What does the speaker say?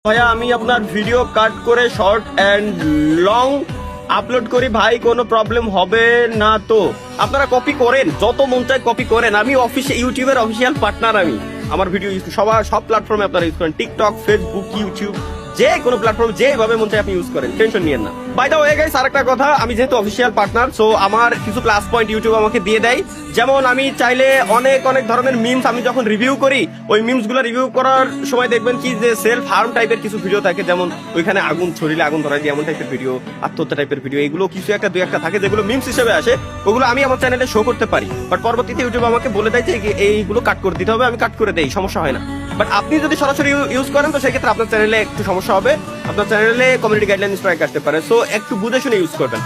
ভাইয়া আমি আপনার ভিডিও কাট করে শর্ট এন্ড লং আপলোড করি ভাই, কোনো প্রবলেম হবে না তো? আপনারা কপি করেন, যত মন চায় কপি করেন। আমি ইউটিউবের অফিসিয়াল পার্টনার। আমি আমার ভিডিও সব প্ল্যাটফর্মে আপনারা ইউজ করেন, টিকটক, ফেসবুক, ইউটিউব, যে কোনো প্ল্যাটফর্ম যেভাবে মন চায় আপনি ইউজ করেন, টেনশন নিয়েন না। বাই দ্য ওয়ে গাইস, আরেকটা কথা, আমি যেহেতু অফিসিয়াল পার্টনার, সো আমার কিছু প্লাস পয়েন্ট ইউটিউব আমাকে দিয়ে দেয়। যেমন আমি চাইলে অনেক অনেক ধরনের মিমস আমি যখন রিভিউ করি, ওই মিমস গুলো রিভিউ করার সময় দেখবেন কি যে সেলফ হার্ম টাইপের কিছু ভিডিও থাকে, যেমন ওইখানে আগুন ছড়িলে আগুন ধরাই দিয়ে এমন টাইপের ভিডিও, আত্মহত্যা টাইপের ভিডিও, এগুলো কিছু একটা দুই একটা থাকে যেগুলো মিমস হিসেবে আসে, ওগুলো আমি আমার চ্যানেলে শো করতে পারি। বাট পরবর্তীতে ইউটিউব আমাকে বলে দেয় যে এইগুলো কাট করে দিতে হবে, আমি কাট করে দেই, সমস্যা হয় না। বাট আপনি যদি সরাসরি ইউজ করেন তো সেক্ষেত্রে আপনার চ্যানেলে একটু সমস্যা হবে, আপনার চ্যানেলে কমিউনিটি গাইডলাইন স্ট্রাইক আসতে পারে। সো একটু বুঝে শুনে ইউজ করবেন।